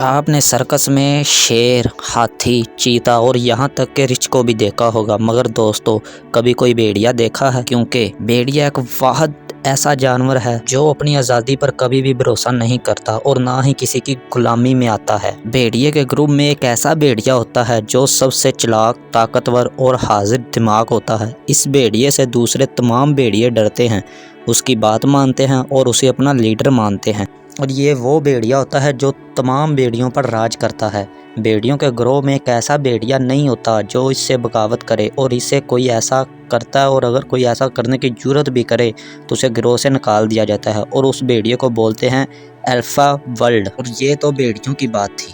آپ نے سرکس میں شیر، ہاتھی، چیتا اور یہاں تک کہ رچھ کو بھی دیکھا ہوگا، مگر دوستو کبھی کوئی بھیڑیا دیکھا ہے؟ کیونکہ بھیڑیا ایک واحد ایسا جانور ہے جو اپنی آزادی پر کبھی بھی بھروسہ نہیں کرتا اور نہ ہی کسی کی غلامی میں آتا ہے۔ بھیڑیے کے گروپ میں ایک ایسا بھیڑیا ہوتا ہے جو سب سے چلاک، طاقتور اور حاضر دماغ ہوتا ہے۔ اس بھیڑیے سے دوسرے تمام بھیڑیے ڈرتے ہیں، اس کی بات مانتے ہیں اور اسے اپنا لیڈر مانتے ہیں، اور یہ وہ بھیڑیا ہوتا ہے جو تمام بھیڑیوں پر راج کرتا ہے۔ بھیڑیوں کے گروہ میں ایک ایسا بھیڑیا نہیں ہوتا جو اس سے بغاوت کرے، اور اسے کوئی ایسا کرتا ہے اور اگر کوئی ایسا کرنے کی جرات بھی کرے تو اسے گروہ سے نکال دیا جاتا ہے، اور اس بھیڑیے کو بولتے ہیں الفا ورلڈ۔ اور یہ تو بھیڑیوں کی بات تھی،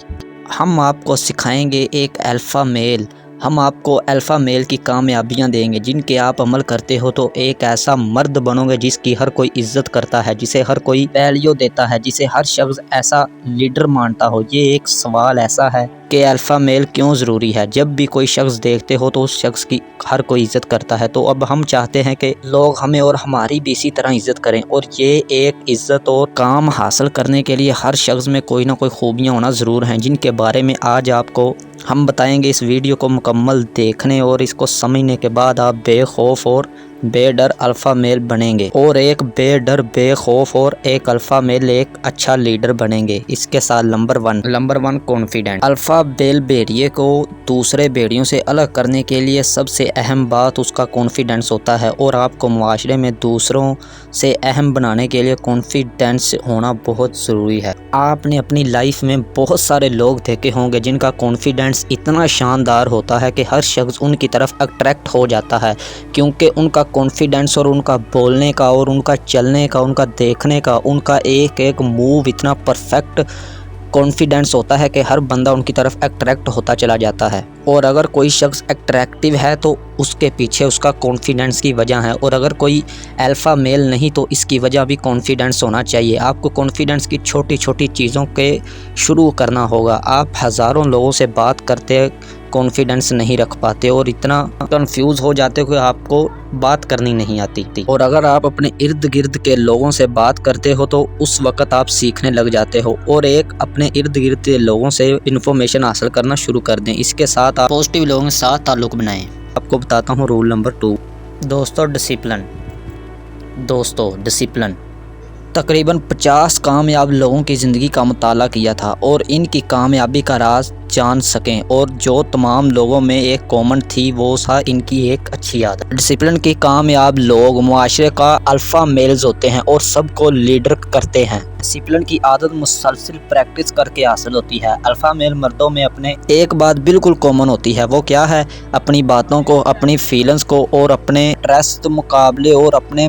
ہم آپ کو سکھائیں گے ایک الفا میل۔ ہم آپ کو الفا میل کی کامیابیاں دیں گے جن کے آپ عمل کرتے ہو تو ایک ایسا مرد بنو گے جس کی ہر کوئی عزت کرتا ہے، جسے ہر کوئی ویلیو دیتا ہے، جسے ہر شخص ایسا لیڈر مانتا ہو۔ یہ ایک سوال ایسا ہے کہ الفا میل کیوں ضروری ہے؟ جب بھی کوئی شخص دیکھتے ہو تو اس شخص کی ہر کوئی عزت کرتا ہے، تو اب ہم چاہتے ہیں کہ لوگ ہمیں اور ہماری بھی اسی طرح عزت کریں، اور یہ ایک عزت اور کام حاصل کرنے کے لیے ہر شخص میں کوئی نہ کوئی خوبیاں ہونا ضرور ہیں، جن کے بارے میں آج آپ کو ہم بتائیں گے۔ اس ویڈیو کو مکمل دیکھنے اور اس کو سمجھنے کے بعد آپ بے خوف اور بے ڈر الفا میل بنیں گے، اور ایک بے ڈر، بے خوف اور ایک الفا میل ایک اچھا لیڈر بنیں گے۔ اس کے ساتھ نمبر ون کانفیڈنٹ۔ الفا میل بھیڑیے کو دوسرے بھیڑیوں سے الگ کرنے کے لیے سب سے اہم بات اس کا کانفیڈنس ہوتا ہے، اور آپ کو معاشرے میں دوسروں سے اہم بنانے کے لیے کانفیڈنس ہونا بہت ضروری ہے۔ آپ نے اپنی لائف میں بہت سارے لوگ دیکھے ہوں گے جن کا کانفیڈنس اتنا شاندار ہوتا ہے کہ ہر شخص ان کی طرف اٹریکٹ ہو جاتا ہے، کیونکہ ان کا کانفیڈنس اور ان کا بولنے کا اور ان کا چلنے کا، ان کا دیکھنے کا، ان کا ایک ایک موو اتنا پرفیکٹ کانفیڈنس ہوتا ہے کہ ہر بندہ ان کی طرف اٹریکٹ ہوتا چلا جاتا ہے۔ اور اگر کوئی شخص اٹریکٹیو ہے تو اس کے پیچھے اس کا کانفیڈنس کی وجہ ہے، اور اگر کوئی الفا میل نہیں تو اس کی وجہ بھی کانفیڈنس ہونا چاہیے۔ آپ کو کانفیڈنس کی چھوٹی چھوٹی چیزوں کے شروع کرنا ہوگا۔ آپ ہزاروں لوگوں سے بات کرتے کانفیڈنس نہیں رکھ پاتے اور اتنا کنفیوز ہو جاتے کہ آپ کو بات کرنی نہیں آتی، اور اگر آپ اپنے ارد گرد کے لوگوں سے بات کرتے ہو تو اس وقت آپ سیکھنے لگ جاتے ہو، اور ایک اپنے ارد گرد کے لوگوں سے انفارمیشن حاصل کرنا شروع کر دیں۔ اس کے ساتھ آپ پازیٹیو لوگوں کے ساتھ تعلق بنائیں۔ آپ کو بتاتا ہوں رول نمبر 2۔ ڈسپلن۔ تقریباً 50 کامیاب لوگوں کی زندگی کا مطالعہ کیا تھا اور ان کی کامیابی کا راز جان سکیں، اور جو تمام لوگوں میں ایک کامن تھی وہ تھا ان کی ایک اچھی عادت۔ ڈسپلن کی کامیاب لوگ معاشرے کا الفا میلز ہوتے ہیں اور سب کو لیڈر کرتے ہیں۔ ڈسپلن کی عادت مسلسل پریکٹس کر کے حاصل ہوتی ہے۔ الفا میل مردوں میں اپنے ایک بات بالکل کامن ہوتی ہے، وہ کیا ہے؟ اپنی باتوں کو، اپنی فیلنگز کو اور اپنے ٹرسٹ مقابلے اور اپنے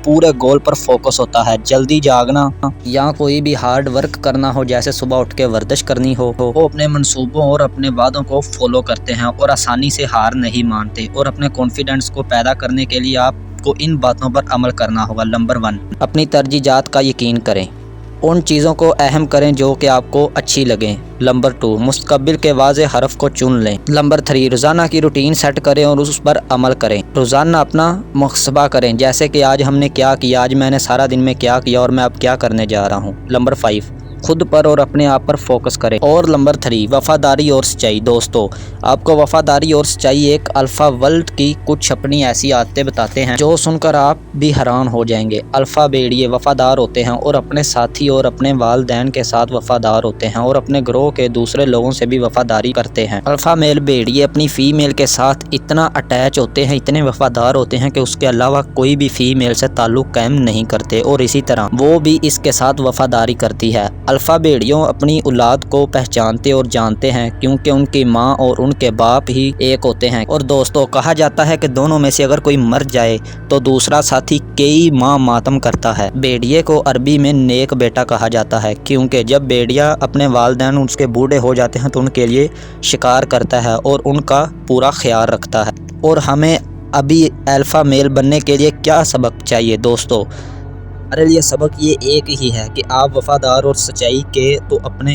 پورے گول پر فوکس ہوتا ہے۔ جلدی جاگنا یا کوئی بھی ہارڈ ورک کرنا ہو، جیسے صبح اٹھ کے ورزش کرنی ہو، وہ اپنے منصوبوں اور اپنے وعدوں کو فالو کرتے ہیں اور آسانی سے ہار نہیں مانتے۔ اور اپنے کانفیڈنس کو پیدا کرنے کے لیے آپ کو ان باتوں پر عمل کرنا ہوگا۔ نمبر 1، اپنی ترجیحات کا یقین کریں، ان چیزوں کو اہم کریں جو کہ آپ کو اچھی لگیں۔ نمبر 2، مستقبل کے واضح حرف کو چن لیں۔ نمبر 3، روزانہ کی روٹین سیٹ کریں اور اس پر عمل کریں۔ روزانہ اپنا محاسبہ کریں، جیسے کہ آج ہم نے کیا کیا، آج میں نے سارا دن میں کیا کیا اور میں اب کیا کرنے جا رہا ہوں۔ نمبر 5، خود پر اور اپنے آپ پر فوکس کریں۔ اور نمبر 3، وفاداری اور سچائی۔ دوستو، آپ کو وفاداری اور سچائی ایک الفا ورلڈ کی کچھ اپنی ایسی عادتیں بتاتے ہیں جو سن کر آپ بھی حیران ہو جائیں گے۔ الفا بھیڑیے وفادار ہوتے ہیں اور اپنے ساتھی اور اپنے والدین کے ساتھ وفادار ہوتے ہیں، اور اپنے گروہ کے دوسرے لوگوں سے بھی وفاداری کرتے ہیں۔ الفا میل بھیڑیے اپنی فیمیل کے ساتھ اتنا اٹیچ ہوتے ہیں، اتنے وفادار ہوتے ہیں کہ اس کے علاوہ کوئی بھی فیمیل سے تعلق قائم نہیں کرتے، اور اسی طرح وہ بھی اس کے ساتھ وفاداری کرتی ہے۔ الفا بھیڑیوں اپنی اولاد کو پہچانتے اور جانتے ہیں، کیونکہ ان کی ماں اور ان کے باپ ہی ایک ہوتے ہیں۔ اور دوستو، کہا جاتا ہے کہ دونوں میں سے اگر کوئی مر جائے تو دوسرا ساتھی کئی ماہ ماتم کرتا ہے۔ بھیڑیے کو عربی میں نیک بیٹا کہا جاتا ہے، کیونکہ جب بھیڑیا اپنے والدین اس کے بوڑھے ہو جاتے ہیں تو ان کے لیے شکار کرتا ہے اور ان کا پورا خیال رکھتا ہے۔ اور ہمیں ابھی الفا میل بننے کے لیے کیا سبق چاہیے دوستو؟ ہمارے لیے سبق یہ ایک ہی ہے کہ آپ وفادار اور سچائی کے تو اپنے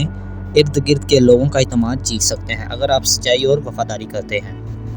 ارد گرد کے لوگوں کا اعتماد جیت سکتے ہیں، اگر آپ سچائی اور وفاداری کرتے ہیں۔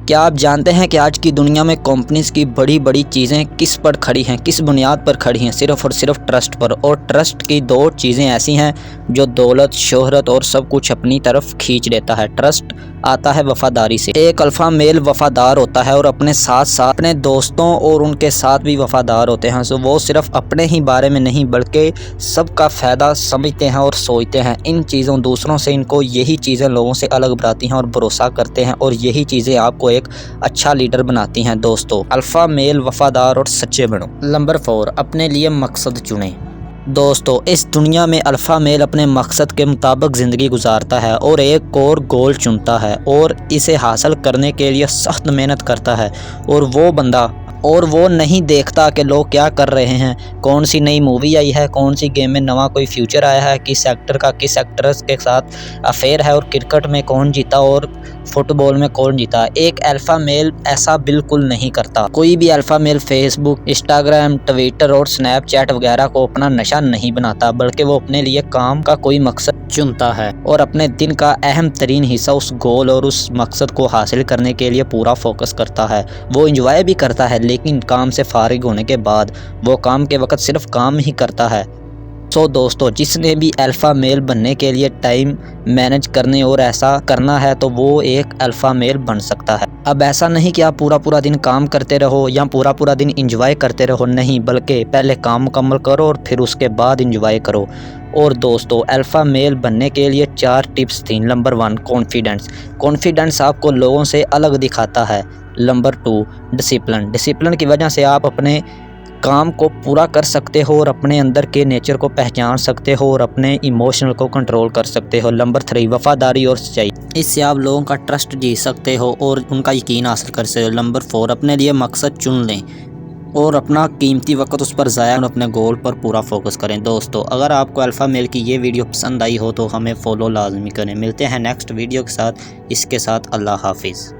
کیا آپ جانتے ہیں کہ آج کی دنیا میں کمپنیز کی بڑی بڑی چیزیں کس پر کھڑی ہیں، کس بنیاد پر کھڑی ہیں؟ صرف اور صرف ٹرسٹ پر۔ اور ٹرسٹ کی دو چیزیں ایسی ہیں جو دولت، شہرت اور سب کچھ اپنی طرف کھینچ لیتا ہے۔ ٹرسٹ آتا ہے وفاداری سے۔ ایک الفا میل وفادار ہوتا ہے اور اپنے ساتھ ساتھ اپنے دوستوں اور ان کے ساتھ بھی وفادار ہوتے ہیں۔ وہ صرف اپنے ہی بارے میں نہیں بلکہ سب کا فائدہ سمجھتے ہیں اور سوچتے ہیں۔ ان چیزوں دوسروں سے ان کو یہی چیزیں لوگوں سے الگ بناتی ہیں اور بھروسہ کرتے ہیں، اور یہی چیزیں آپ کو ایک اچھا لیڈر بناتی ہیں۔ دوستو، الفا میل وفادار اور سچے بنو۔ نمبر 4، اپنے لیے مقصد چنیں۔ دوستو، اس دنیا میں الفا میل اپنے مقصد کے مطابق زندگی گزارتا ہے اور ایک کور گول چنتا ہے اور اسے حاصل کرنے کے لیے سخت محنت کرتا ہے، اور وہ نہیں دیکھتا کہ لوگ کیا کر رہے ہیں، کون سی نئی مووی آئی ہے، کون سی گیم میں نواں کوئی فیوچر آیا ہے، کس ایکٹر کا کس ایکٹریس کے ساتھ افیئر ہے، اور کرکٹ میں کون جیتا اور فٹ بال میں کون جیتا۔ ایک الفا میل ایسا بالکل نہیں کرتا۔ کوئی بھی الفا میل فیس بک، انسٹاگرام، ٹویٹر اور سنیپ چیٹ وغیرہ کو اپنا نشہ نہیں بناتا، بلکہ وہ اپنے لیے کام کا کوئی مقصد چنتا ہے اور اپنے دن کا اہم ترین حصہ اس گول اور اس مقصد کو حاصل کرنے کے لیے پورا فوکس کرتا ہے۔ وہ انجوائے بھی کرتا ہے، لیکن کام سے فارغ ہونے کے بعد وہ کام کے وقت صرف کام ہی کرتا ہے۔ دوستو، جس نے بھی الفا میل بننے کے لیے ٹائم مینج کرنے اور ایسا کرنا ہے تو وہ ایک الفا میل بن سکتا ہے۔ اب ایسا نہیں کہ آپ پورا دن کام کرتے رہو یا پورا دن انجوائے کرتے رہو، نہیں، بلکہ پہلے کام مکمل کرو اور پھر اس کے بعد انجوائے کرو۔ اور دوستو، الفا میل بننے کے لیے 4 ٹپس تھیں۔ نمبر 1، کانفیڈنس آپ کو لوگوں سے الگ دکھاتا ہے۔ نمبر 2، ڈسپلن کی وجہ سے آپ اپنے کام کو پورا کر سکتے ہو اور اپنے اندر کے نیچر کو پہچان سکتے ہو اور اپنے ایموشنل کو کنٹرول کر سکتے ہو۔ نمبر 3، وفاداری اور سچائی، اس سے آپ لوگوں کا ٹرسٹ جیت سکتے ہو اور ان کا یقین حاصل کر سکتے ہو۔ نمبر 4، اپنے لیے مقصد چن لیں اور اپنا قیمتی وقت اس پر ضائع اور اپنے گول پر پورا فوکس کریں۔ دوستو، اگر آپ کو الفا میل کی یہ ویڈیو پسند آئی ہو تو ہمیں فالو لازمی کریں۔ ملتے ہیں نیکسٹ ویڈیو کے ساتھ، اس کے ساتھ اللہ حافظ۔